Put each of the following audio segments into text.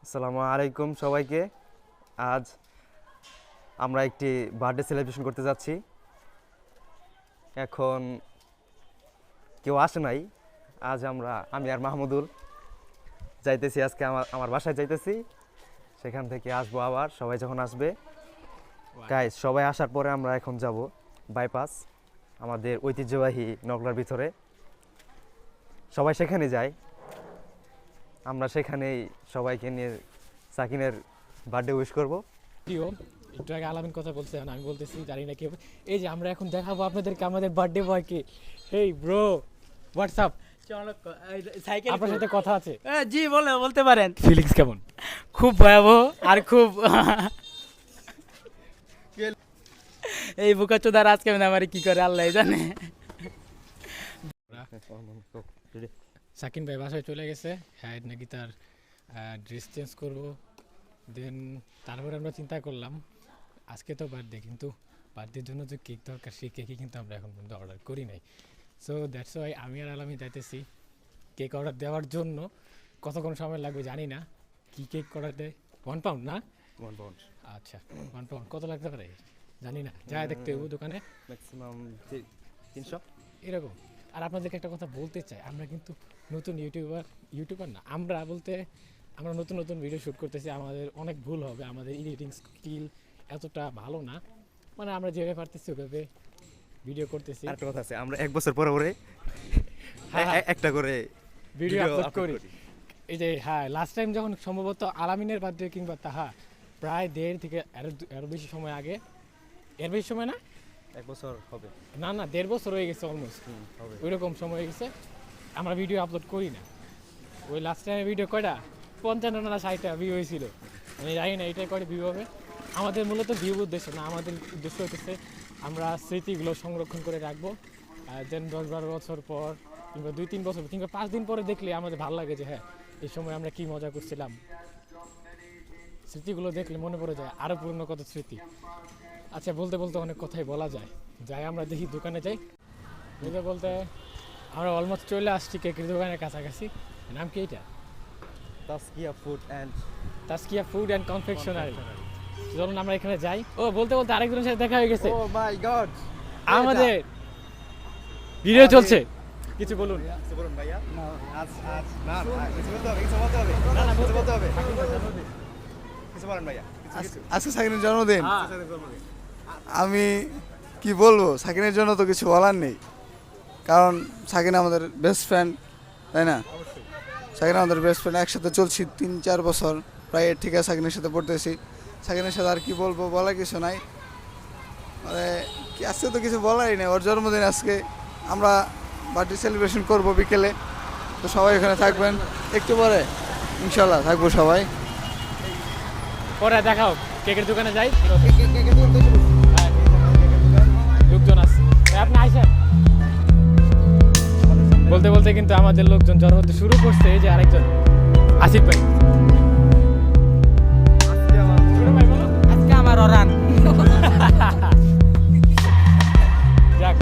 আসসালামু আলাইকুম সবাইকে। আজ আমরা একটি বার্থডে সেলিব্রেশন করতে যাচ্ছি। এখন কেউ আসে নাই। আজ আমি আর মাহমুদুল যাইতেছি, আজকে আমার বাসায় যাইতেছি। সেখান থেকে আসবো আবার, সবাই যখন আসবে। গাইস, সবাই আসার পরে আমরা এখন যাব বাইপাস, আমাদের ঐতিহ্যবাহী নগলার ভিতরে। সবাই সেখানে যায়, আমরা সেখানেই সবাইকে নিয়ে সাকিনের বার্থডে উইশ করব। একটু আগে আলামিন কথা বলছে, আমি বলতেছি জানি না কি হবে। এই যে আমরা এখন দেখাবো আপনাদেরকে আমাদের বার্থডে বয়কে। হেই ব্রো, হোয়াটসঅ্যাপ, আপনার সাথে কথা আছে। জি বলতে পারেন। ফিলিংস কেমন? খুব ভয়াবহ আর খুব এই বুকাচোদার আজকে আমার কি করে আল্লাহ জানে। সাকিন ভাই বাসায় চলে গেছে, হ্যাঁ নাকি তার ড্রেস চেঞ্জ করবো। দেন তারপরে আমরা চিন্তা করলাম আজকে তো বার্থডে, কিন্তু বার্থডের জন্য যে কেক দরকার সেই কেকই কিন্তু আমরা এখন পর্যন্ত অর্ডার করি নাই। সো দ্যাটস ওয়াই আমি আর আলামি যাইতেছি কেক অর্ডার দেওয়ার জন্য। কতক্ষণ সময় লাগবে জানি না। কি কেক অর্ডার দেয়? 1 পাউন্ড না? 1 পাউন্ড। আচ্ছা 1 পাউন্ড কত লাগতে পারে জানি না, যাই দেখতে হবে দোকানে। ম্যাক্সিমাম 300 এরকম। আর আপনাদেরকে একটা কথা বলতে চাই, আমরা কিন্তু নতুন ইউটিউবার না, আমরা বলতে আমরা নতুন নতুন ভিডিও শ্যুট করতেছি। আমাদের অনেক ভুল হবে, আমাদের এডিটিং স্কিল এতটা ভালো না, মানে আমরা যেভাবে পারতেছি ওইভাবে ভিডিও করতেছি। আরেকটা কথা আছে, আমরা 1 বছর পরে একটা করে ভিডিও আপলোড করি। এই যে হ্যাঁ, লাস্ট টাইম যখন সম্ভবত আলামিনের বার্থডে কিংবা তাহা প্রায় 1.5 থেকে আরো বেশি সময় আগে, এর বেশি সময় না, 1 বছর হবে না 1.5 বছর হয়ে গেছে অলমোস্ট, ওই রকম সময় হয়ে গেছে আমরা ভিডিও আপলোড করি না। ওই লাস্ট টাইমে ভিডিও কয়টা 55 না 60টা ভিউ হয়েছিল, আমি জানি না এটাই কয়টা ভিউ হবে। আমাদের মূলত ভিউ উদ্দেশ্য না, আমাদের উদ্দেশ্য হচ্ছে আমরা স্মৃতিগুলো সংরক্ষণ করে রাখবো। দেন 10-12 বছর পর কিংবা 2-3 বছর কিংবা 5 দিন পরে দেখলে আমাদের ভালো লাগে যে হ্যাঁ এই সময় আমরা কি মজা করছিলাম। স্মৃতিগুলো দেখলে মনে পড়ে যায় আরও পুরনো কত স্মৃতি। আচ্ছা, বলতে বলতে অনেক কথাই বলা যায়। যাই আমরা দেখি দোকানে যাই। বলতে বলতে আমরা অলমোস্ট চলে আসছি কেকের দোকানের কাছাকাছি। নাম কি এটা? Taskia food and confectionery. চলুন আমরা এখানে যাই। ও বলতে বলতে আরেকজনের সাথে দেখা হয়ে গেছে। ও মাই গড, আমাদের ভিডিও চলছে, কিছু বলুন। কিছু বলুন ভাইয়া। আজ না কিছু বলতে হবে, কিছু বলতে হবে। কিছু বলেন ভাইয়া, কিছু। আজকে সাকিনের জন্মদিন। আমি কি বলবো, সাকিনের জন্য তো কিছু বলার নেই, কারণ সাকিন আমাদের বেস্ট ফ্রেন্ড, তাই না? সাকিন আমাদের বেস্ট ফ্রেন্ড, একসাথে চলছি 3-4 বছর প্রায়। এর থেকে সাকিনের সাথে পড়তেছি। সাকিনের সাথে আর কি বলবো, বলার কিছু নাই। মানে আজকে তো কিছু বলারই নেই। ওর জন্মদিন আজকে, আমরা বার্থডে সেলিব্রেশন করবো বিকেলে। তো সবাই এখানে থাকবেন, একটু পরে ইনশাল্লাহ থাকবো সবাই। পরে দেখাও, কেকের দোকানে যাই। লোকজন আছে, আপনি আইসেন। বলতে বলতে কিন্তু আমাদের লোকজন জড়ো হতে শুরু করছে। এই যে আরেকজন আসিফ ভাই। আজকে আমার অরান যাক,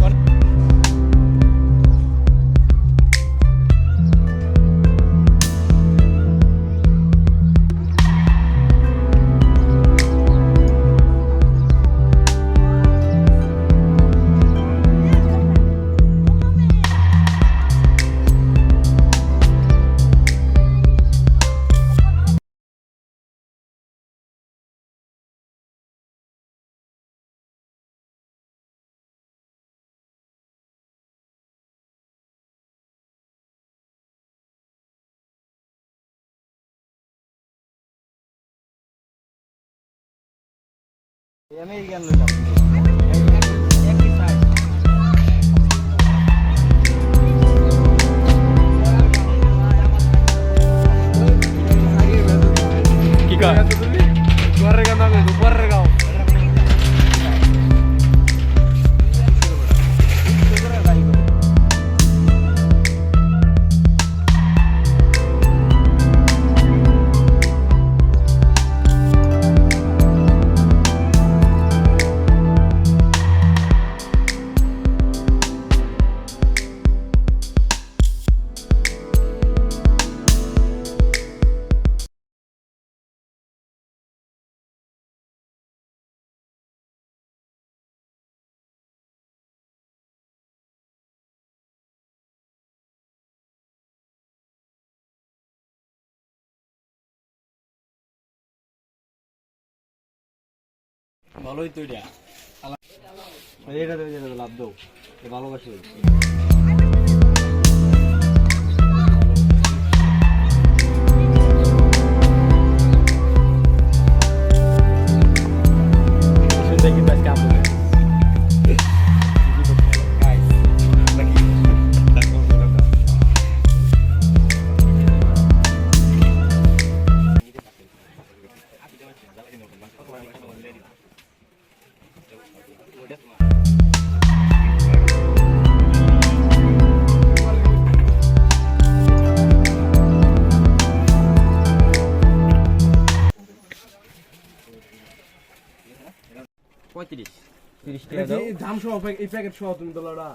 আমেরিকান লইলাম। কি কয়? ভালোই তো এটা এটা লাভ দাও ভালোবাসি দাম সহ এই প্যাকেট সহ তুমি দলাটা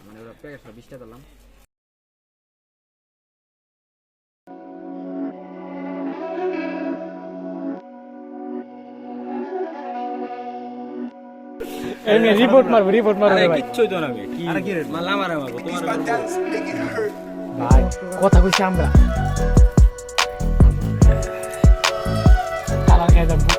মানে ওরা প্যাকেট 20 টাকা দিলাম এমনি রিপোর্ট মারবো আরে ভাই কিচ্ছুই তো না কি আরে কি রে? মালা মারা মারবো তোমার ভাই কথা কইছি আমরা কালার খাই যাবো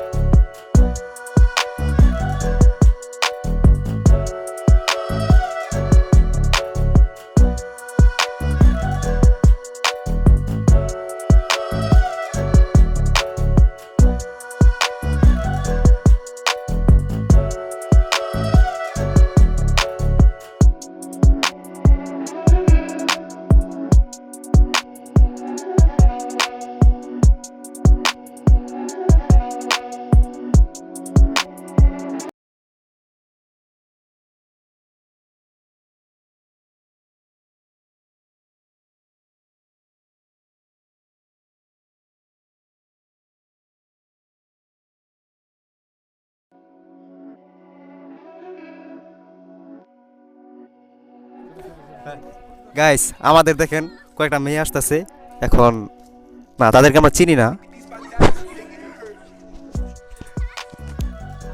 গাইস আমাদের দেখেন কয়েকটা মেয়ে আসতেছে এখন না তাদেরকে আমরা চিনি না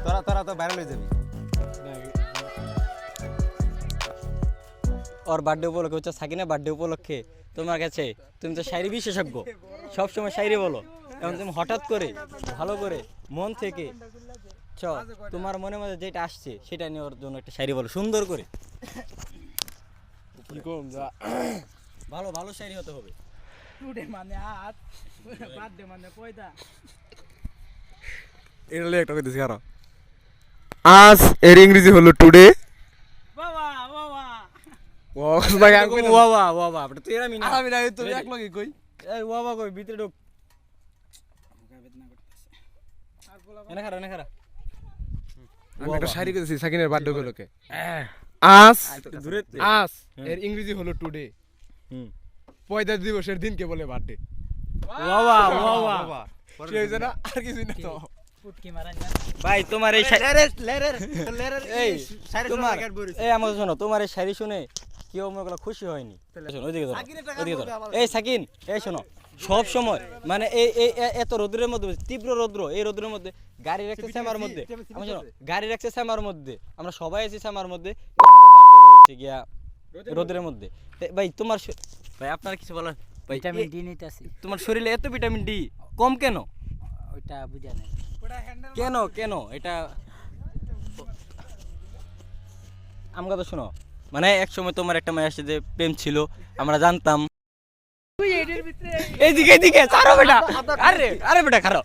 তোরা তোরা তো ভাইরাল হয়ে যাবি ওর বার্থডে উপলক্ষে হচ্ছে সাকিনের বার্থডে উপলক্ষে তোমার কাছে তুমি তো শায়রি বিশেষজ্ঞ সব সময় শায়রি বলো এখন তুমি হঠাৎ করে ভালো করে মন থেকে চ তোমার মনে মধ্যে যেটা আসছে সেটা নিয়ে ওর জন্য একটা শায়রি বলো সুন্দর করে কি কম যা ভালো ভালো শায়রি হতে হবে টুডে মানে আজ বার্থডে মানে পয়দা এটা লে একটা কইতেছি কারো আজ এর ইংরেজি হলো টুডে বাবা বাবা ও ভাই আমি কইতাম ওয়া ওয়া ওয়া আপনি তো এরামি না আমি না তো এক লগে কই এই ওয়া ওয়া কই ভিতরে ঢোক এনে খারা আমি একটা শায়রি কইতেছি সাকিনের বার্থডে উপলক্ষে আজ দূরে আজ এর ইংরেজি হলো টুডে হুম পয়দা দিবসের দিনকে বলে বার্থডে ওয়া ওয়া ওয়া ওয়া কি হইছে না আর কিছু না তো পুটকি মারান না ভাই তোমার এই এই তোমার এই আমাকে শোনো তোমার এই শায়রি শুনে কেউ মনে করলো খুশি হয়নি শোনো ওইদিকে ধরো ওইদিকে ধরো এই সাকিন এই শোনো সব সময় মানে এই এই এত রোদ্রের মধ্যে তীব্র রৌদ্র এই রোদ্রের মধ্যে গাড়ি রাখছে শ্যামার মধ্যে আমি শোনো গাড়ি রাখছে শ্যামার মধ্যে আমরা সবাই আছি শ্যামার মধ্যে আমাদের বার্থডে হয়েছে গিয়া রোদ্রের মধ্যে ভাই তোমার ভাই আপনার কিছু বলার ভাই ভিটামিন ডি নিতেছি তোমার শরীরে এত ভিটামিন ডি কম কেন ওইটা বুঝা নাই কেন কেন এটা আমগা তো শোনো মানে এক সময় তোমার একটা মেয়ে আসছে যে প্রেম ছিল আমরা জানতাম এইদিকে এইদিকে ছাড়ো বেটা আরে আরে বেটা খারাপ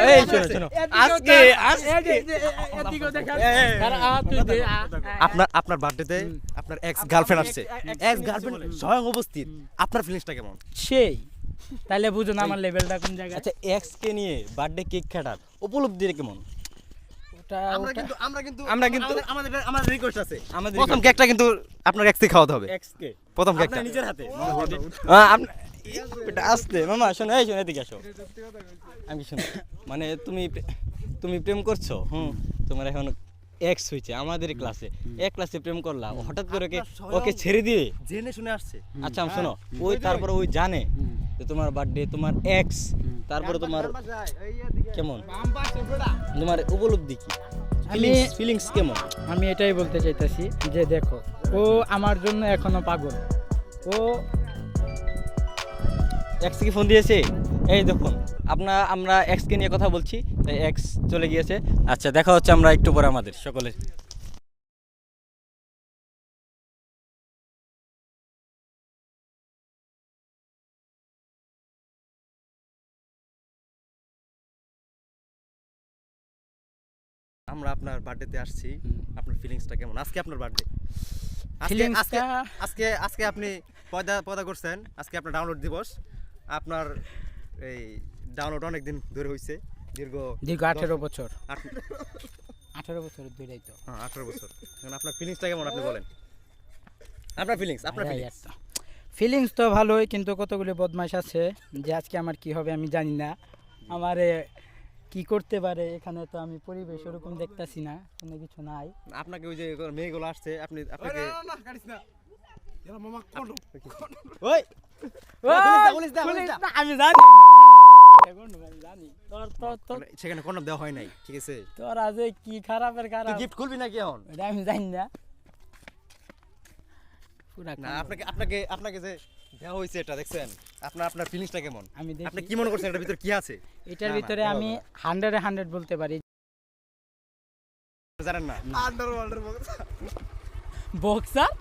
এই শোনো শোনো আজকে আপনার আপনার বার্থডেতে আপনার এক্স গার্লফ্রেন্ড আসছে এক্স গার্লফ্রেন্ড স্বয়ং উপস্থিত আপনার ফিলিংসটা কেমন সেই তাহলে বুঝো না আমার লেভেলটা কোন জায়গায় আচ্ছা এক্স কে নিয়ে বার্থডে কেক কাটার উপলব্ধিটা কেমন আমরা কিন্তু আমরা কিন্তু আমাদের রিকোয়েস্ট আছে আমাদের প্রথম কেকটা কিন্তু আপনার এক্স থেকে খাওয়াতে হবে এক্স কে প্রথম কেকটা আপনার নিজের হাতে বেটা আসতে মামা শোনো এই শোনো এদিকে আসো আমি শোনো মানে তুমি প্রেম করছো তোমার এখন এক্স হয়েছে আমাদের ক্লাসে এক ক্লাসে প্রেম করলা হঠাৎ করে ওকে ছেড়ে দিয়ে জেনে শুনে আসছে আচ্ছা আমি শোনো ওই তারপরে ওই জানে যে তোমার বার্থডে তোমার এক্স তারপরে তোমার কেমন তোমার উপলব্ধি কি ফিলিংস কেমন আমি এটাই বলতে চাইতেছি যে দেখো ও আমার জন্য এখনো পাগল ও এক্স কি ফোন দিয়েছে এই দেখুন আমরা এক্সকে নিয়ে কথা বলছি, তাই এক্স চলে গিয়েছে। আচ্ছা, দেখা হচ্ছে আমরা একটু পরে আমাদের সকলে। আমরা আপনার বার্থডেতে আসছি, আপনার ফিলিংসটা কেমন? আজকে আপনার বার্থডে, আজকে Feelings-টা- আজকে আজকে আপনি পয়দা করছেন, আজকে আপনার ডাউনলোড দিবস। আপনার এই ডাউনলোড অনেক দিন ধরে হইছে, দীর্ঘ 18 বছর, আট- 18 বছর দুইটাই তো। হ্যাঁ 18 বছর। এখন আপনার ফিলিংসটা কেমন আপনি বলেন, আপনার ফিলিংস। ফিলিংস তো ভালোই, কিন্তু কতগুলো বদমাশ আছে যে আজকে আমার কি হবে আমি জানি না, আমারে কি করতে পারে। এখানে তো আমি পরিবেশ ওরকম দেখতাছি না, কোনো কিছু নাই। আপনাকে ওই যে মেয়েগুলো আসছে, আপনাকে ওই আমি জানি সেখানে কন্ডম দেওয়া হয় নাই, ঠিক আছে? তোরা যে কি খারাপের খারাপ, গিফট খুলবি নাকি এখন? এটা আমি জানি না। পুরা না, আপনাকে যে দেওয়া হয়েছে এটা দেখছেন, আপনার ফিলিংসটা কেমন? আমি দেখি আপনি কি মনে করছেন এটার ভিতর কি আছে? এটার না, ভিতরে না, আমি 100 বলতে পারি। জানেন না? বক্সার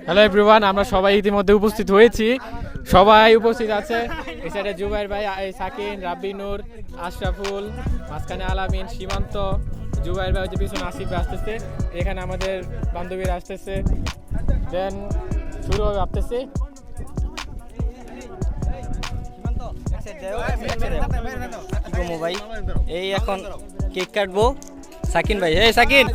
হ্যালো এভরিওয়ান, আমরা সবাই ইতিমধ্যে উপস্থিত হয়েছি, সবাই উপস্থিত আছে। এই সাইডে জুবাইর ভাই, এই সাকিন, রাব্বি নূর, আশরাফুল, মাঝখানে আলামিন, সীমান্ত, জুবাইর ভাই হচ্ছে পিছনে আসিফ ভাই আসতেছে, এখানে আমাদের বান্ধবীরা আসতেছে, দেন শুরু হবে ভাবতেছি। কি গো ভাই, এই এখন কেক কাটবো। সাকিন ভাই, এই সাকিন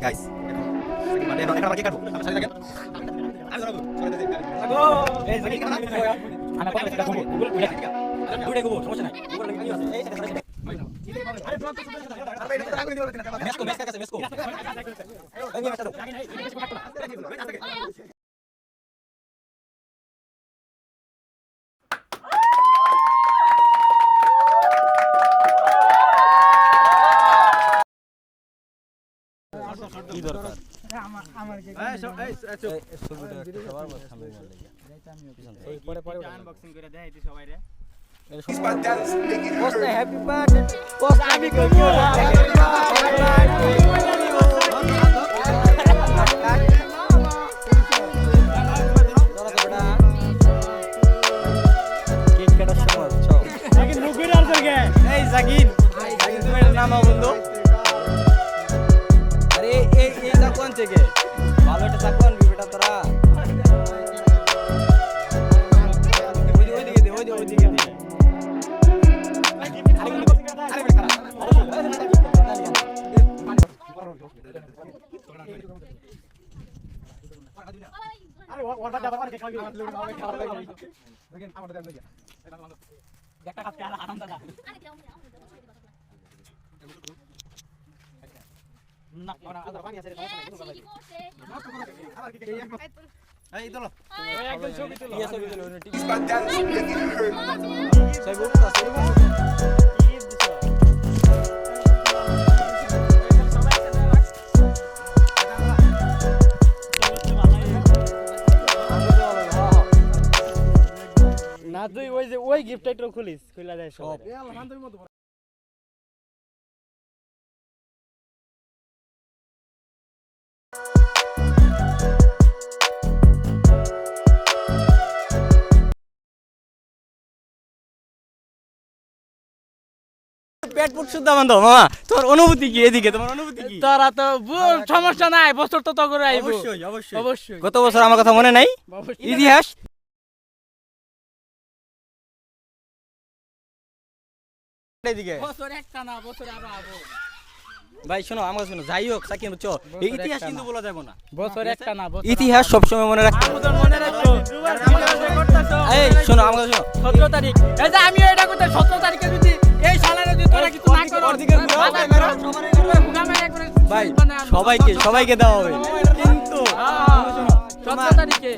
গাইস এখন আমরা কি কাটবো? আমরা সাথে থাকেন, আমি ধরবো। কেক কাটার সময় এই সাকিন, তুমি এটা নামাও বন্ধু। আরে এই চাকুয়ান থেকে ভালো একটা চাকুয়ান বিবেটা তোরা। ওইদিকে দে, ওইদিকে দে। এই দলো না, তুই ওই যে ওই গিফট একটু খুলিস, খুলে দেয় সব। পেট পুট শুদ্ধ বান্ধব মামা, তোমার অনুভূতি কি? এদিকে তোমার অনুভূতি কি? তোরা তো সমস্যা নাই, বছর তো তো করে আইবো। অবশ্যই অবশ্যই অবশ্যই গত বছর আমার কথা মনে নাই? অবশ্যই। ইতিহাস এদিকে বছর একটা না, বছর আরো আবো। ভাই শোনো, আমার শোনো, যাই হোক সাকিন বুঝছো, এই ইতিহাস একটা কিন্তু না। বলা যাবে না। বছর একটা না, বছর ইতিহাস সবসময় মনে রাখতে হবে। মনে রাখো। এই শোনো, আমার শোনো, 17 তারিখ, এই যে আমি এটা করতে 17 তারিখে যদি এই সালের যদি তোরা কিছু না করো, ভাই সবাইকে দেওয়া হবে, কিন্তু 17 তারিখে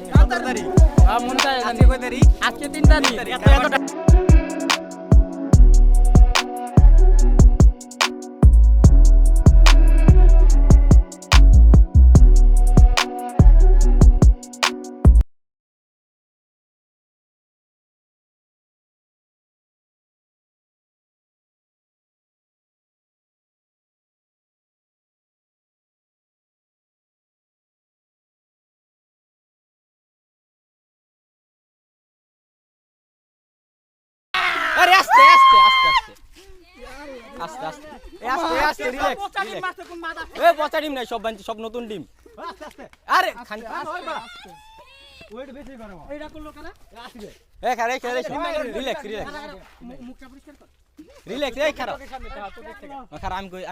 মন চায় আজকে কয় তারিখ? আজকে 3 তারিখ। আরে আস্তে আস্তে আস্তে আস্তে আস্তে আস্তে আস্তে রিল্যাক্স এ পচা ডিম নাই, সব বানছি, সব নতুন ডিম। আরে খান ওয়েট বেশি করো এইটা করলো কেন আসবে এ খারে খারে রিল্যাক্স রিল্যাক্স মুখটা পরিষ্কার কর রিল্যাক্স এই খারাপ খারাপ আমি কই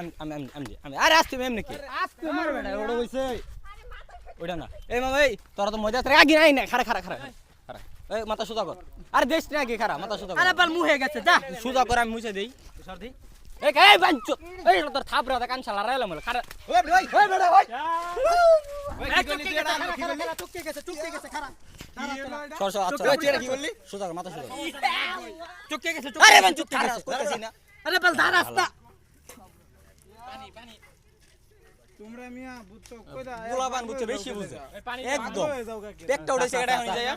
আমি আরে আস্তে মেম নাকি আস্তে মার বেটা ওটা কইছে ওইটা না এই মামা এই তোরা তো মজা করে আগে নাই না খারা খারা খারা খারা এই মাথা সুদা কর আরে দেশ না আগে খারা মাথা সুদা কর আরে বাল মুহে গেছে যা সুদা করে আমি মুছে দেই সরদি এই বাঞ্চো এই তোর থাপড়া দা কান শালা রাইলাম খারা ওই ভাই ওই বেটা ভাই টুককে গেছে খারা সর সর আচ্ছা তুই কি বললি সুদা কর মাথা সুদা চুপকে গেছে আরে বাঞ্চো খারা করতেছি না আরে বাল ধা রাস্তা তোমরা মিয়া বুঝছো কইরা গোলাবান বুঝছে বেশি বুঝে একদম একটা উড়েছে এটা হয়ে যায়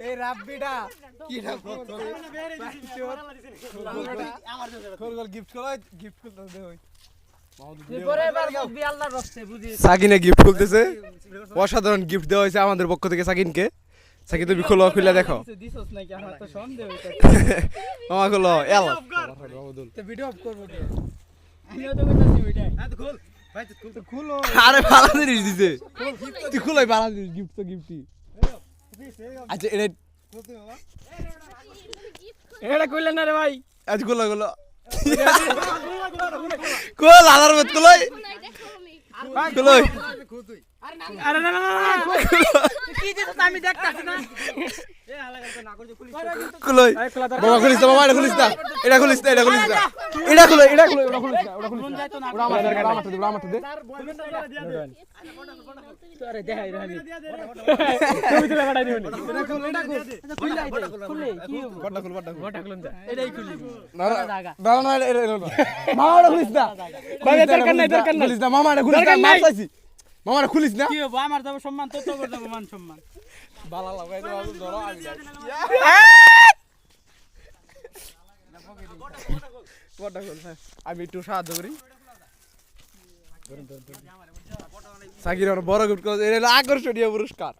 এই রাব্বিটা কি না গিফট করো গিফট করতে দে ওই পরে এবার মুভি আল্লাহর রস্তে বুঝি সাকিনে গিফট খুলতেছে অসাধারণ গিফট দেওয়া হয়েছে আমাদের পক্ষ থেকে সাকিনকে সাকিন তুমি খোলো খুলে দেখো দিছস নাকি আমার তো সন্দেহ হইতাছে মামা খোলো এল তো ভিডিও অফ করব কি আমিও তো কইতাছি ভিডিও খোল ভাই তো খুলো আরে ভালো জিনিস দিছে তুই খুলাই ভালো জিনিস গিফট তো গিফটই আচ্ছা এটা এটা কইলেন না রে ভাই আজ খোলো খোলো খোল আলার মত খোলাই খোলাই আরে না না না কি দিছস আমি দেখতাছি না খোলাই বাবা খুলিস না বাবা এটা খুলিস না এটা খুলিস না এটা খুলিস না এটা খুলো এটা খুলো এটা খুলিস না ওটা খুলিস না ওটা আমার দে আরে দেখাই রে আমি তুমি তুলে কাটাই দিবনি খুলে কি হবো বড়টা খুল বড়টা ওটা খুলুন যা এটাই খুলি না না এটা মামা এটা খুলিস না ভাই দরকার নাই খুলিস না মামা এটা খুলিস না মারতাছি মামা এটা খুলিস না কি হবো আমার তো সম্মান তো তো করে দেব মান সম্মান বালা লাগাই দাও ধরো আমি যাই বড়টা খুল আমি একটু সাহায্য করি সাকির আমার বড় গিফট করে এটা হলো আকর্ষণীয় পুরস্কার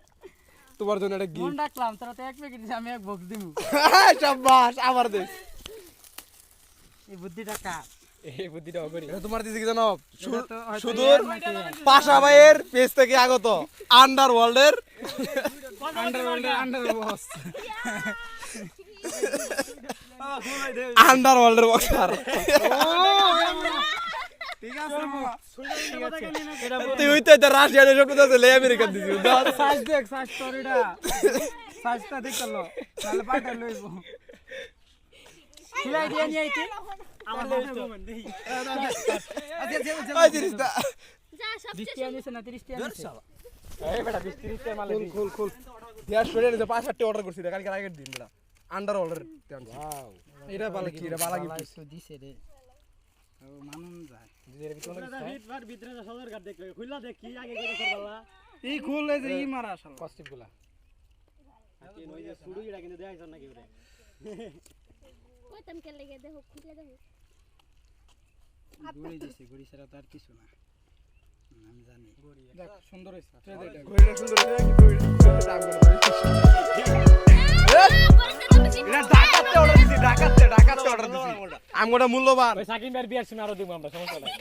তোমার জন্য একটা মন গিফট রাখলাম তোরা তো এক প্যাকেট দিছিস আমি এক বক্স দিমু শাবাশ আমার দে এই বুদ্ধিটা কার এই বুদ্ধিটা করি এটা তোমার দিছে কি জানো এটা তো হয়তো সুদূর ইয়ার মাটি আছে। পাশা ভাইয়ের পেজ থেকে আগত আন্ডারওয়ার্ল্ডের আন্ডার বস আন্ডারওয়ার্ল্ডের বক্সার ঠিক আছে এটা তুই হইতে তো রাশিয়ানের সব কথা লে আমেরিকান দিছিস সাইজ দেখ সাইজ তোর এটা সাইজটা দেখলো তাহলে পাটা লইব খিলাই দিয়ে নিয়ে আইতে আমার মোমেন্ট দেই ওই জিনিসটা দৃষ্টি আনিছে না 30 টি আনিছে এই বেটা 20 30 টাকা মালে খুল খুল দেয়া শুনে নিতে 5-8টি অর্ডার করছি রে কালকে আগের দিন বেটা আন্ডারওয়ার্ল্ডের ওয়াও এটা ভালো কি এটা ভালো গিফট তো দিছে রে ও মানুন যায় এই খুলে যে ই মারা আসল কস্টিপ গুলা কইতাম কে লেগে দেখো খুলে দেখো ঘুরে দিছে ঘুরি ছাড়া তো আর কিছু না আমি জানি দেখ সুন্দর হইছে ঘড়িটা সুন্দর হয়েছে কিন্তু দাম করে এটা ঢাকাতে অর্ডার দিছি ঢাকাতে অর্ডার দিছি আমগোটা মূল্যবান ভাই সাকিন ভাই বিয়ার শুনে আরো দিব আমরা সমস্যা নাই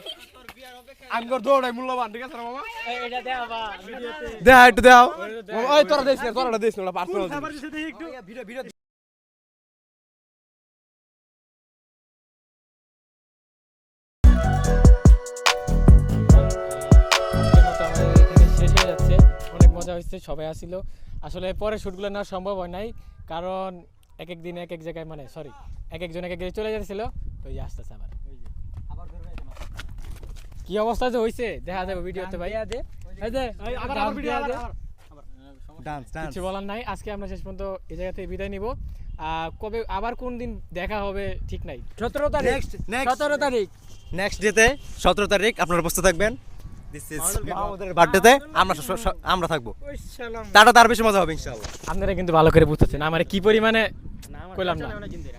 আমগোর দৌড়াই মূল্যবান ঠিক আছে মামা এটা দেয়া বা ভিডিওতে দেখ একটু দাও ওই তোরা দেখ না তোরা দেখ না পার্সোনাল ভিডিও ভিডিও শেষ হয়ে যাচ্ছে অনেক মজা হয়েছে সবাই আসছিল আসলে পরে শুটগুলো নেওয়া সম্ভব হয় নাই কারণ এক এক দিন এক এক জায়গায় মানে সরি এক একজন এক এক জায়গায় চলে যাচ্ছিল ওই যে আসতেছে আবার কি অবস্থা যে হয়েছে দেখা যাবে ভিডিওতে ভাই এই যে আবার ভিডিও আবার ডান্স কিছু বলার নাই আজকে আমরা শেষ পর্যন্ত এই জায়গা থেকে বিদায় নিব কবে আবার কোন দিন দেখা হবে ঠিক নাই। 17 তারিখ, 17 তারিখ নেক্সট ডেতে 17 তারিখ আপনারা উপস্থিত থাকবেন। দিস ইজ মাহমুদের বার্থডেতে আমরা থাকবো। তাটা তার বেশি মজা হবে ইনশাআল্লাহ। আপনারা কিন্তু ভালো করে বুঝতেছেন আমার কি পরিমাণে কইলাম না।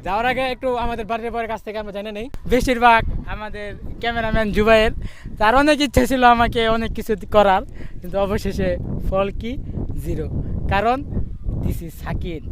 যাওয়ার আগে একটু আমাদের বাড়ির পরের কাছ থেকে আমরা জানি নেই। বেশিরভাগ আমাদের ক্যামেরাম্যান জুবাইর, তার অনেক ইচ্ছা ছিল আমাকে অনেক কিছু করার, কিন্তু অবশেষে ফল কি 0, কারণ দিস ইজ সাকিন।